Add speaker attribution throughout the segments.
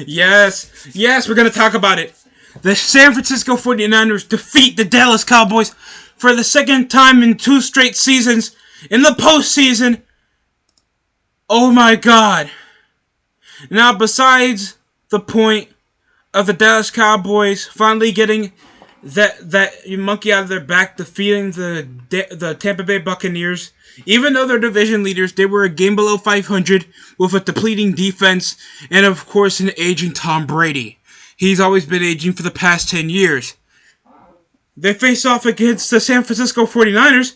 Speaker 1: Yes, we're going to talk about it. The San Francisco 49ers defeat the Dallas Cowboys for the second time in 2 straight seasons in the postseason. Oh my God. Now, besides the point of the Dallas Cowboys finally getting that monkey out of their back, defeating the Tampa Bay Buccaneers, even though they're division leaders, they were a game below 500 with a depleting defense and, of course, an aging Tom Brady. He's always been aging for the past 10 years. They face off against the San Francisco 49ers,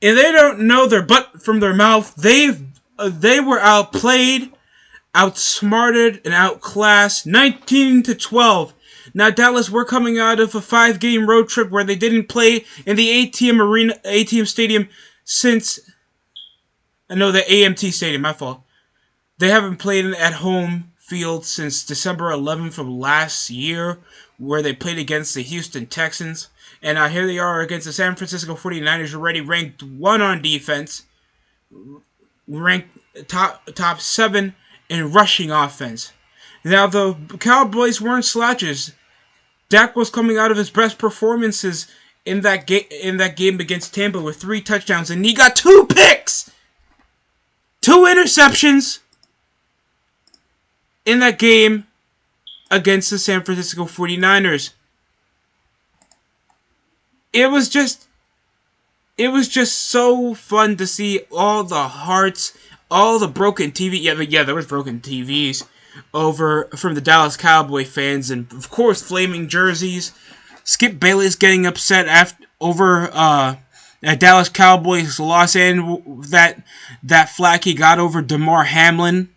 Speaker 1: and they don't know their butt from their mouth. They were outplayed, outsmarted, and outclassed 19-12. Now, Dallas, we're coming out of a 5-game road trip where they didn't play in the ATM Stadium since... No, the AMT Stadium, my fault. They haven't played at home field since December 11th of last year, where they played against the Houston Texans. And here they are against the San Francisco 49ers, already ranked 1 on defense, ranked top 7 in rushing offense. Now, the Cowboys weren't slouches. Dak was coming out of his best performances in that game against Tampa with 3 touchdowns, and he got 2 picks! 2 interceptions in that game against the San Francisco 49ers. It was just so fun to see all the hearts, all the broken TV. Yeah, there was broken TVs from the Dallas Cowboy fans, and of course, flaming jerseys. Skip Bayless getting upset over Dallas Cowboys loss, and that flag he got over DeMar Hamlin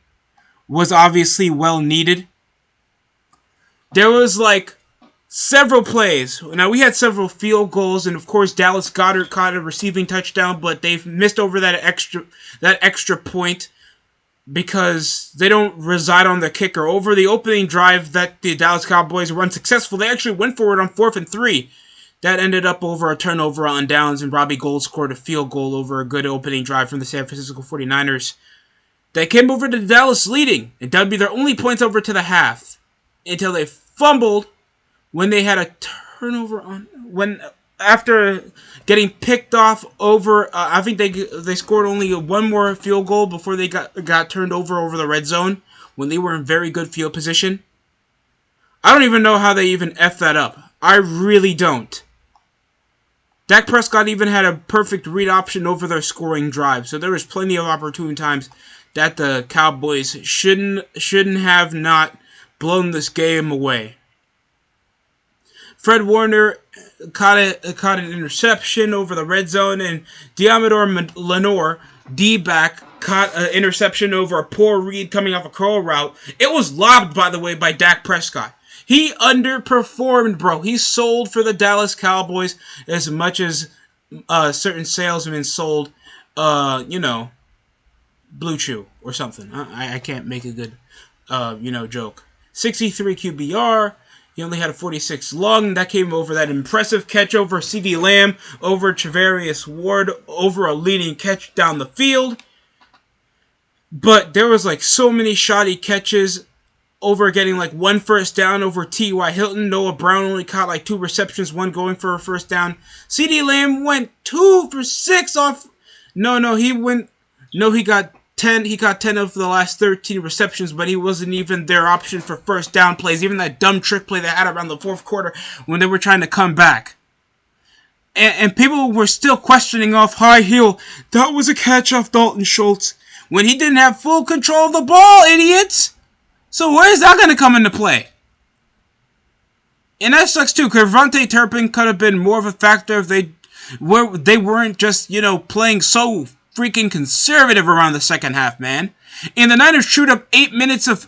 Speaker 1: was obviously well needed. There was several plays. Now, we had several field goals, and of course Dallas Goedert caught a receiving touchdown, but they missed over that extra point because they don't reside on their kicker. Over the opening drive that the Dallas Cowboys were unsuccessful, they actually went for it on 4th and 3. That ended up over a turnover on downs, and Robbie Gould scored a field goal over a good opening drive from the San Francisco 49ers. They came over to Dallas leading, and that would be their only points over to the half, until they fumbled when they had a turnover after getting picked off over. I think they scored only 1 more field goal before they got turned over the red zone when they were in very good field position. I don't even know how they even effed that up. I really don't. Dak Prescott even had a perfect read option over their scoring drive, so there was plenty of opportune times that the Cowboys shouldn't have not blown this game away. Fred Warner caught an interception over the red zone, and Diamador Lenore, D-back, caught an interception over a poor read coming off a curl route. It was lobbed, by the way, by Dak Prescott. He underperformed, bro. He sold for the Dallas Cowboys as much as certain salesmen sold, Blue Chew or something. I can't make a good, joke. 63 QBR. He only had a 46 lung. That came over that impressive catch over CeeDee Lamb, over Charvarius Ward, over a leading catch down the field. But there was so many shoddy catches over getting 1 first down over T.Y. Hilton. Noah Brown only caught 2 receptions, 1 going for a first down. CeeDee Lamb went 2 for 6 off. He got 10. He got 10 of the last 13 receptions, but he wasn't even their option for first down plays. Even that dumb trick play they had around the 4th quarter when they were trying to come back. And people were still questioning off high heel. That was a catch off Dalton Schultz when he didn't have full control of the ball, idiots. So where is that going to come into play? And that sucks too, because Vontae Turpin could have been more of a factor if they weren't just, playing so freaking conservative around the second half, man. And the Niners chewed up 8 minutes of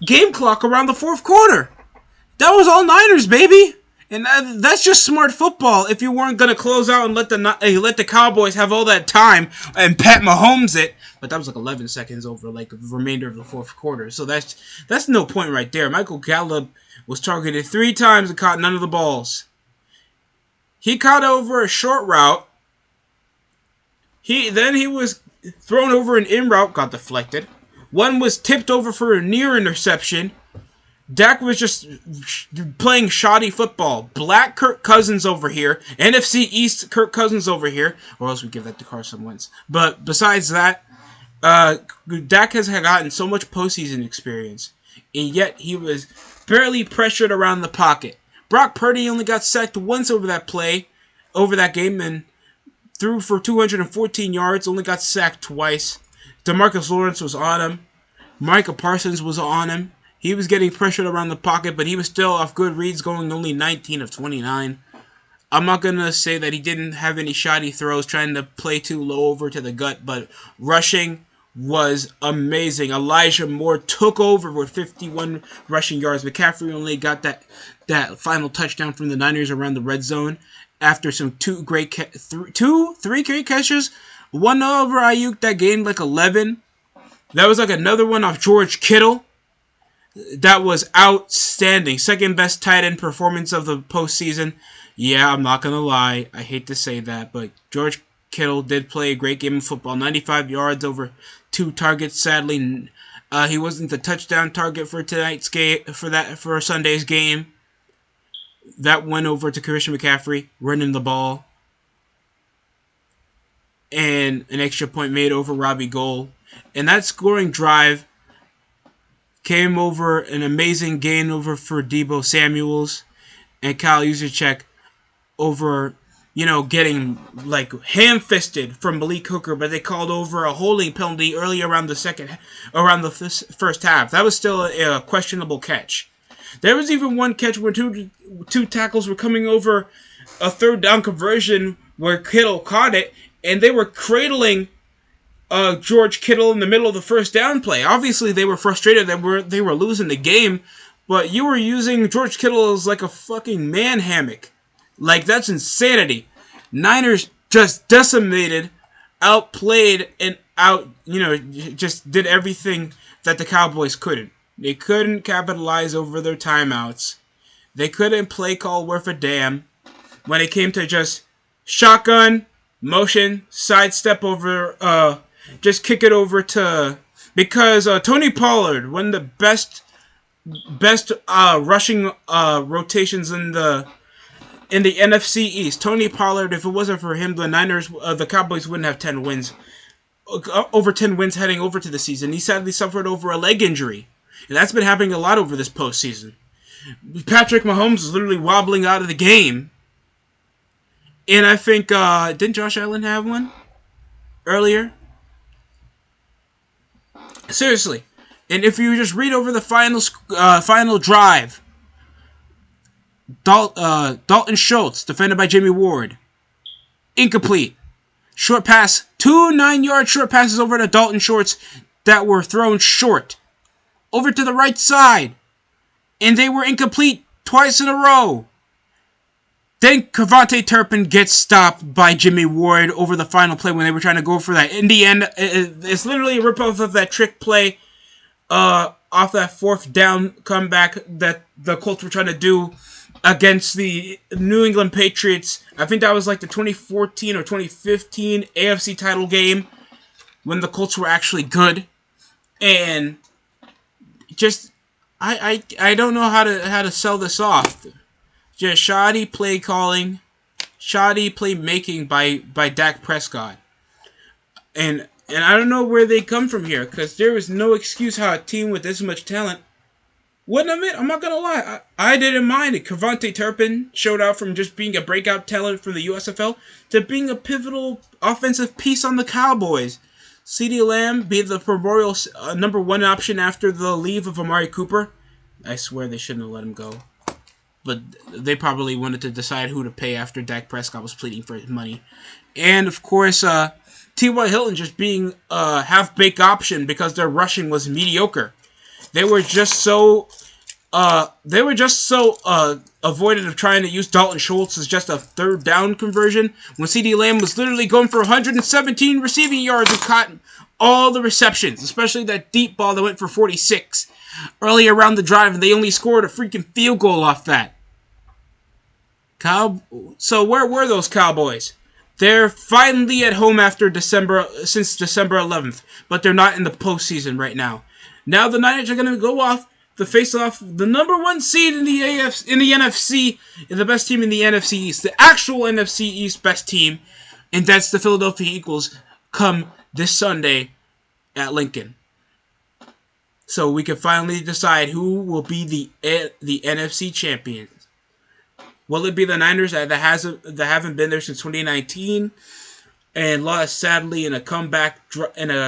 Speaker 1: game clock around the 4th quarter. That was all Niners, baby. And that's just smart football. If you weren't gonna close out and let the Cowboys have all that time and Pat Mahomes it, but that was 11 seconds over the remainder of the 4th quarter. So that's no point right there. Michael Gallup was targeted 3 times and caught none of the balls. He caught over a short route. He was thrown over an in route, got deflected. One was tipped over for a near interception. Dak was just playing shoddy football. Black Kirk Cousins over here. NFC East Kirk Cousins over here. Or else we give that to Carson Wentz. But besides that, Dak has gotten so much postseason experience. And yet he was barely pressured around the pocket. Brock Purdy only got sacked once over that game, and threw for 214 yards, only got sacked twice. DeMarcus Lawrence was on him. Micah Parsons was on him. He was getting pressured around the pocket, but he was still off good reads, going only 19 of 29. I'm not going to say that he didn't have any shoddy throws, trying to play too low over to the gut, but rushing was amazing. Elijah Moore took over with 51 rushing yards. McCaffrey only got that final touchdown from the Niners around the red zone after some three great catches. One over Ayuk that gained like 11. That was like another one off George Kittle. That was outstanding. Second best tight end performance of the postseason. Yeah, I'm not going to lie. I hate to say that, but George Kittle did play a great game of football. 95 yards over 2 targets. Sadly, he wasn't the touchdown target for tonight's game, for Sunday's game. That went over to Christian McCaffrey, running the ball. And an extra point made over Robbie Gould. And that scoring drive came over an amazing gain over for Deebo Samuels and Kyle Juszczyk over, getting like ham-fisted from Malik Hooker, but they called over a holding penalty early around the first half. That was still a questionable catch. There was even one catch where two tackles were coming over a third down conversion where Kittle caught it, and they were cradling George Kittle in the middle of the first down play. Obviously, they were frustrated that they were losing the game, but you were using George Kittle as like a fucking man hammock. Like, that's insanity. Niners just decimated, outplayed, and just did everything that the Cowboys couldn't. They couldn't capitalize over their timeouts. They couldn't play call worth a damn when it came to just shotgun, motion, sidestep over, just kick it over to... Because Tony Pollard, one of the best rushing rotations in the NFC East. Tony Pollard, if it wasn't for him, the Cowboys wouldn't have 10 wins. Over 10 wins heading over to the season. He sadly suffered over a leg injury. And that's been happening a lot over this postseason. Patrick Mahomes is literally wobbling out of the game. And I think, didn't Josh Allen have one earlier? Seriously. And if you just read over the final drive, Dalton Schultz, defended by Jimmy Ward, incomplete. Short pass, 2 9-yard short passes over to Dalton Schultz that were thrown short. Over to the right side. And they were incomplete twice in a row. Then Cavante Turpin gets stopped by Jimmy Ward over the final play when they were trying to go for that. In the end, it's literally a ripoff of that trick play off that fourth down comeback that the Colts were trying to do against the New England Patriots. I think that was like the 2014 or 2015 AFC title game when the Colts were actually good. And just, I don't know how to sell this off. Just shoddy play calling, shoddy play making by Dak Prescott. And I don't know where they come from here, because there is no excuse how a team with this much talent wouldn't admit. I'm not going to lie. I didn't mind it. Cavante Turpin showed out from just being a breakout talent from the USFL to being a pivotal offensive piece on the Cowboys. CeeDee Lamb being the memorial number 1 option after the leave of Amari Cooper. I swear they shouldn't have let him go. But they probably wanted to decide who to pay after Dak Prescott was pleading for his money. And, of course, T.Y. Hilton just being a half-baked option because their rushing was mediocre. They were just so avoided of trying to use Dalton Schultz as just a third down conversion when CeeDee Lamb was literally going for 117 receiving yards and caught all the receptions, especially that deep ball that went for 46 early around the drive, and they only scored a freaking field goal off that. So where were those Cowboys? They're finally at home since December 11th, but they're not in the postseason right now. Now the Niners are going to go off to face off the number one seed in the NFC, and the best team in the NFC East, the actual NFC East best team, and that's the Philadelphia Eagles. Come this Sunday at Lincoln, so we can finally decide who will be the NFC champions. Will it be the Niners that haven't been there since 2019 and lost sadly in a comeback against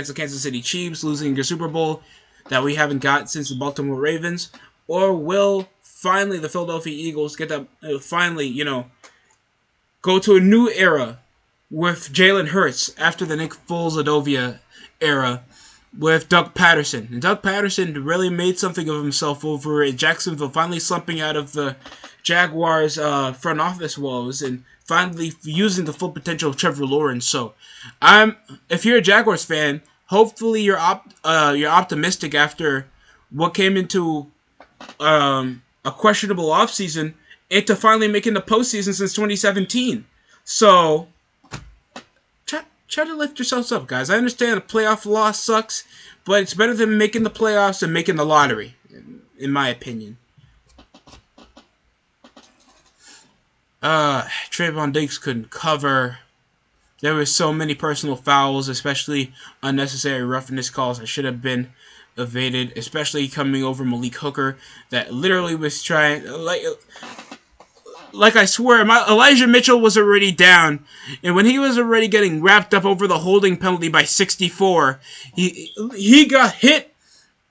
Speaker 1: the Kansas City Chiefs, losing your Super Bowl that we haven't got since the Baltimore Ravens, or will finally the Philadelphia Eagles get that finally go to a new era with Jalen Hurts after the Nick Foles-Adovia era with Doug Patterson. And Doug Patterson really made something of himself over in Jacksonville, finally slumping out of the Jaguars' front office woes and finally using the full potential of Trevor Lawrence. So, if you're a Jaguars fan, hopefully you're optimistic after what came into a questionable offseason into finally making the postseason since 2017. So, try to lift yourselves up, guys. I understand a playoff loss sucks, but it's better than making the playoffs than making the lottery, in my opinion. Trayvon Diggs couldn't cover. There were so many personal fouls, especially unnecessary roughness calls that should have been evaded, especially coming over Malik Hooker, that literally was trying, like I swear, Elijah Mitchell was already down, and when he was already getting wrapped up over the holding penalty by 64, he got hit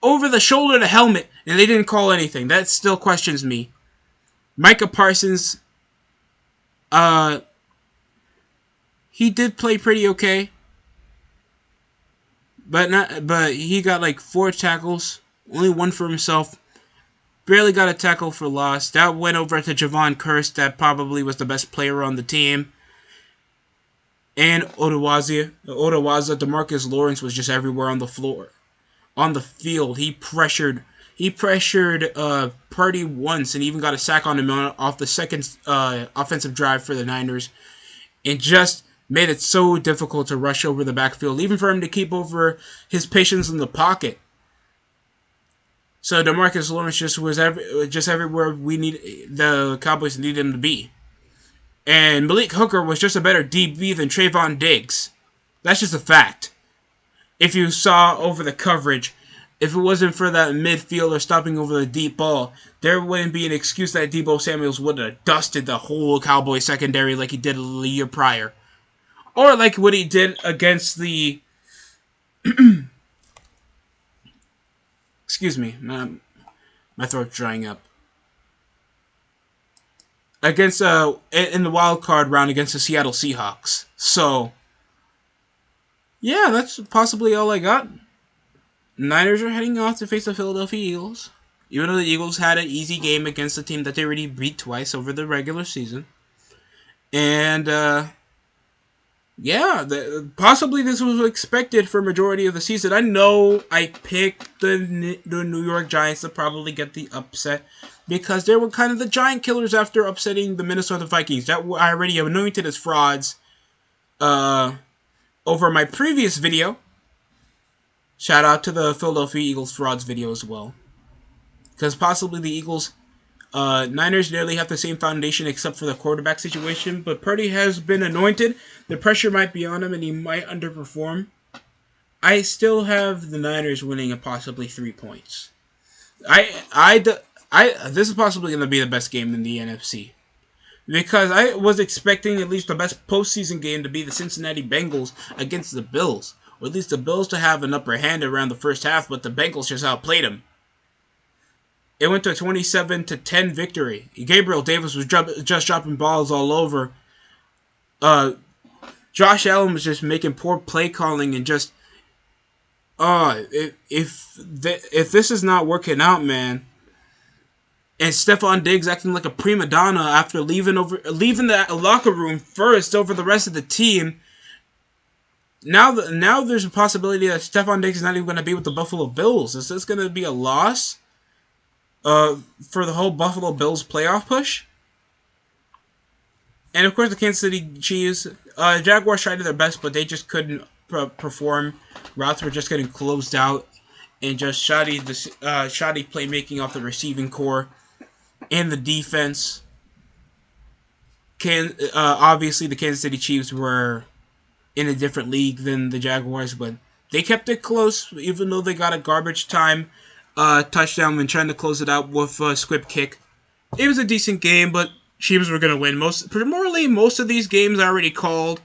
Speaker 1: over the shoulder of the helmet, and they didn't call anything. That still questions me. Micah Parsons, he did play pretty okay, but he got like 4 tackles, only 1 for himself. Barely got a tackle for loss. That went over to Javon Curse, that probably was the best player on the team. And Odawaza, DeMarcus Lawrence was just everywhere on the floor. On the field, he pressured Purdy once and even got a sack on him off the second offensive drive for the Niners. And just made it so difficult to rush over the backfield, even for him to keep over his patience in the pocket. So DeMarcus Lawrence just was everywhere the Cowboys needed him to be. And Malik Hooker was just a better DB than Trayvon Diggs. That's just a fact. If you saw over the coverage, if it wasn't for that midfielder stopping over the deep ball, there wouldn't be an excuse that Deebo Samuels would have dusted the whole Cowboy secondary like he did a year prior. Or like what he did against the... Excuse me, my throat's drying up. Against in the wild card round against the Seattle Seahawks. So, yeah, that's possibly all I got. Niners are heading off to face the Philadelphia Eagles, even though the Eagles had an easy game against a team that they already beat twice over the regular season. And yeah, possibly this was expected for majority of the season. I know I picked the New York Giants to probably get the upset because they were kind of the giant killers after upsetting the Minnesota Vikings. That I already anointed as frauds over my previous video. Shout out to the Philadelphia Eagles frauds video as well. Because possibly the Eagles... Niners nearly have the same foundation except for the quarterback situation, but Purdy has been anointed. The pressure might be on him and he might underperform. I still have the Niners winning at possibly 3 points. This is possibly going to be the best game in the NFC. Because I was expecting at least the best postseason game to be the Cincinnati Bengals against the Bills. Or at least the Bills to have an upper hand around the first half, but the Bengals just outplayed them. It went to a 27-10 victory. Gabriel Davis was just dropping balls all over. Josh Allen was just making poor play calling and just... if this is not working out, man, and Stephon Diggs acting like a prima donna after leaving the locker room first over the rest of the team, now there's a possibility that Stephon Diggs is not even going to be with the Buffalo Bills. Is this going to be a loss? for the whole Buffalo Bills playoff push. And of course, the Kansas City Chiefs, Jaguars tried their best, but they just couldn't perform. Routes were just getting closed out, and just shoddy playmaking off the receiving core and the defense. Obviously, the Kansas City Chiefs were in a different league than the Jaguars, but they kept it close, even though they got a garbage time touchdown when trying to close it out with a squib kick. It was a decent game, but Chiefs were going to win. Most of these games I already called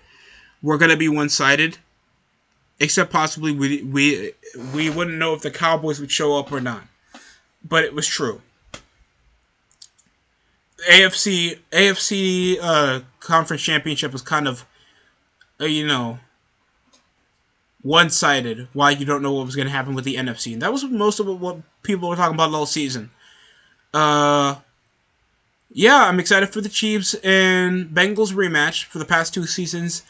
Speaker 1: were going to be one-sided, except possibly we wouldn't know if the Cowboys would show up or not. But it was true. AFC Conference Championship was kind of, one-sided. Why you don't know what was going to happen with the NFC. And that was most of what people were talking about all season. Yeah, I'm excited for the Chiefs and Bengals rematch. For the past 2 seasons,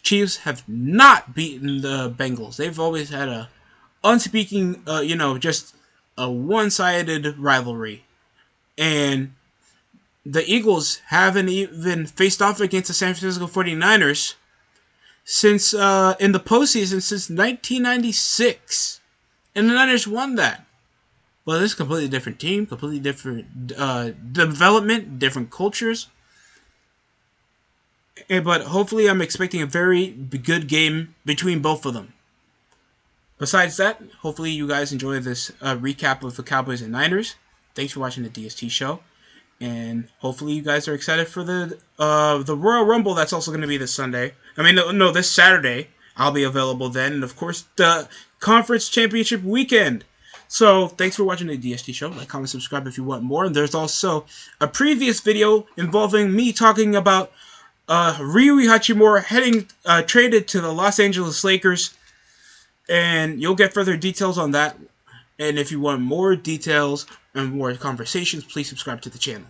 Speaker 1: Chiefs have not beaten the Bengals. They've always had a unspeaking, just a one-sided rivalry. And the Eagles haven't even faced off against the San Francisco 49ers since in the postseason since 1996. And the Niners won that. Well, this is a completely different team, completely different development, different cultures. But hopefully I'm expecting a very good game between both of them. Besides that, hopefully you guys enjoy this recap of the Cowboys and Niners. Thanks for watching the DST show. And hopefully you guys are excited for the Royal Rumble that's also going to be this Sunday. This Saturday. I'll be available then. And of course, the Conference Championship weekend. So, thanks for watching the DST show. Like, comment, subscribe if you want more. And there's also a previous video involving me talking about Rui Hachimura traded to the Los Angeles Lakers. And you'll get further details on that. And if you want more details and more conversations, please subscribe to the channel.